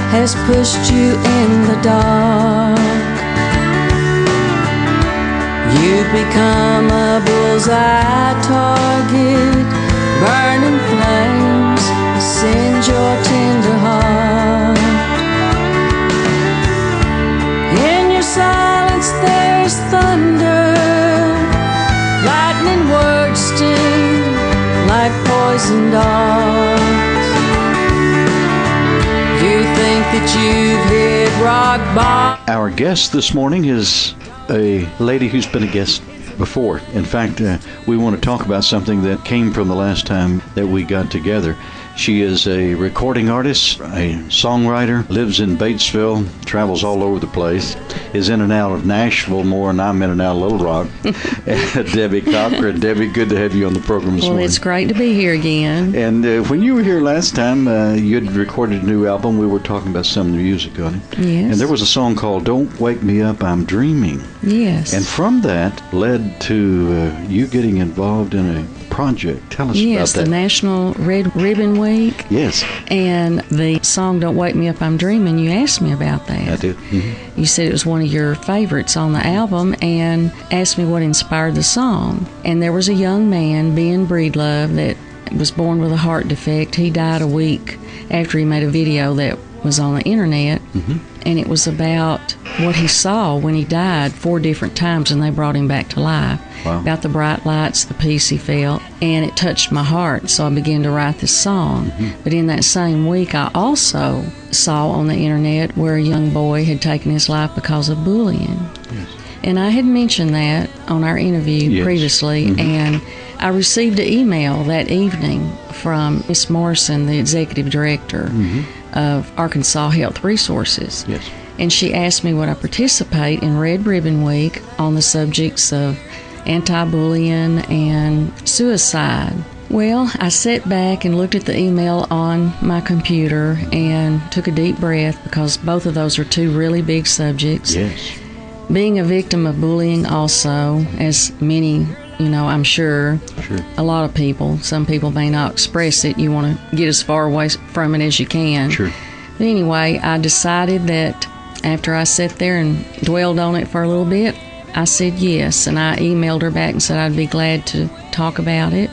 has pushed you in the dark. You've become a bullseye target, burning flames singe your tender heart. In your silence there's thunder, lightning words sting like poison darts. You think that you've hit rock bottom. Our guest this morning is a lady who's been a guest before. In fact, we want to talk about something that came from the last time that we got together. She is a recording artist, a songwriter, lives in Batesville, travels all over the place, is in and out of Nashville more, and I'm in and out of Little Rock. Debbie Cochran. Debbie, good to have you on the program this morning. Well, it's great to be here again. And when you were here last time, you had recorded a new album. We were talking about some of the music on it. Yes. And there was a song called Don't Wake Me Up, I'm Dreaming. Yes. And from that led to you getting involved in a project. Tell us about that. Yes, the National Red Ribbon Week. Yes. And the song Don't Wake Me Up, I'm Dreaming, you asked me about that. I did. Mm-hmm. You said it was one of your favorites on the album and asked me what inspired the song. And there was a young man, Ben Breedlove, that was born with a heart defect. He died a week after he made a video that was on the internet. Mm-hmm. And it was about what he saw when he died 4 different times and they brought him back to life. Wow. About the bright lights, the peace he felt, and it touched my heart, so I began to write this song. Mm-hmm. But in that same week, I also saw on the internet where a young boy had taken his life because of bullying. Yes. And I had mentioned that on our interview previously, mm-hmm. and I received an email that evening from Miss Morrison, the executive director mm-hmm. of Arkansas Health Resources. Yes. And she asked me would I participate in Red Ribbon Week on the subjects of anti-bullying and suicide. Well, I sat back and looked at the email on my computer and took a deep breath because both of those are 2 really big subjects. Yes. Being a victim of bullying also, as many, I'm sure, a lot of people, some people may not express it. You want to get as far away from it as you can. Sure. But anyway, I decided that after I sat there and dwelled on it for a little bit, I said yes, and I emailed her back and said I'd be glad to talk about it.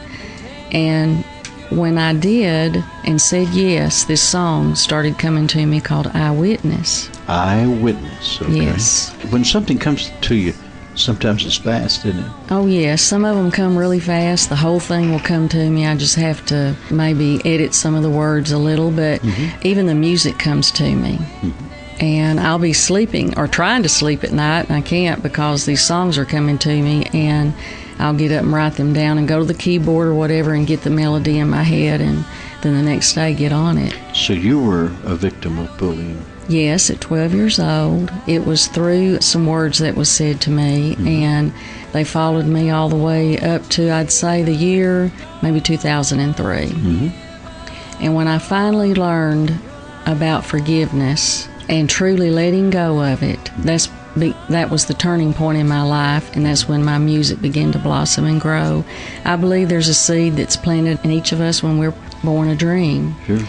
And when I did and said yes, this song started coming to me called Eyewitness. Eyewitness, okay. Yes. When something comes to you, sometimes it's fast, isn't it? Oh, yes. Some of them come really fast. The whole thing will come to me. I just have to maybe edit some of the words a little, but mm-hmm. even the music comes to me. Mm-hmm. And I'll be sleeping or trying to sleep at night, and I can't because these songs are coming to me, and I'll get up and write them down and go to the keyboard or whatever and get the melody in my head, and then the next day get on it. So you were a victim of bullying? Yes, at 12 years old. It was through some words that was said to me, mm-hmm. and they followed me all the way up to, I'd say, the year maybe 2003. Mm-hmm. And when I finally learned about forgiveness and truly letting go of it, that was the turning point in my life, and that's when my music began to blossom and grow. I believe there's a seed that's planted in each of us when we're born a dream. Sure.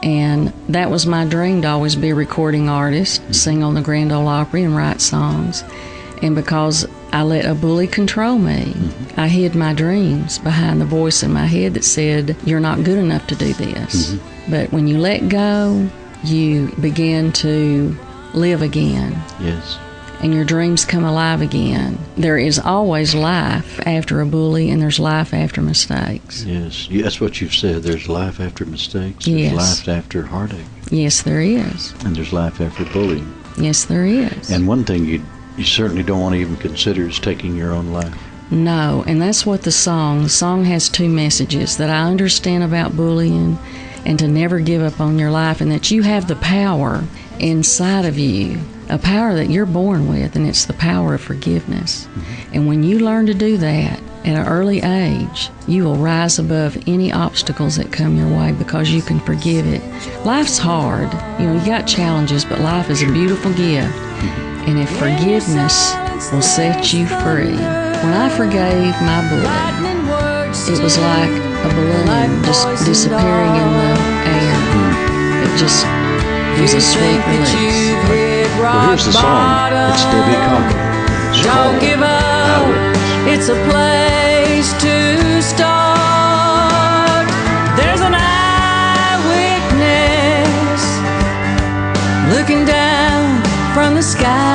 And that was my dream, to always be a recording artist, mm-hmm. sing on the Grand Ole Opry and write songs. And because I let a bully control me, mm-hmm. I hid my dreams behind the voice in my head that said, you're not good enough to do this. Mm-hmm. But when you let go, you begin to live again. Yes. And your dreams come alive again. There is always life after a bully, and there's life after mistakes. Yes, that's what you've said. There's life after mistakes. There's yes. life after heartache. Yes, there is. And there's life after bullying. Yes, there is. And one thing you certainly don't want to even consider is taking your own life. No, and that's what the song has 2 messages: that I understand about bullying and to never give up on your life, and that you have the power inside of you, a power that you're born with, and it's the power of forgiveness. Mm-hmm. And when you learn to do that at an early age, you will rise above any obstacles that come your way because you can forgive it. Life's hard. You got challenges, but life is a beautiful gift. Mm-hmm. And if forgiveness will set you free. When I forgave my bully, it was like a balloon just disappearing in the air. It just was a sweet release. Well, here's the song. It's Debbie Cochran. It's Don't called give up. Eyewitness. It's a place to start. There's an eyewitness looking down from the sky.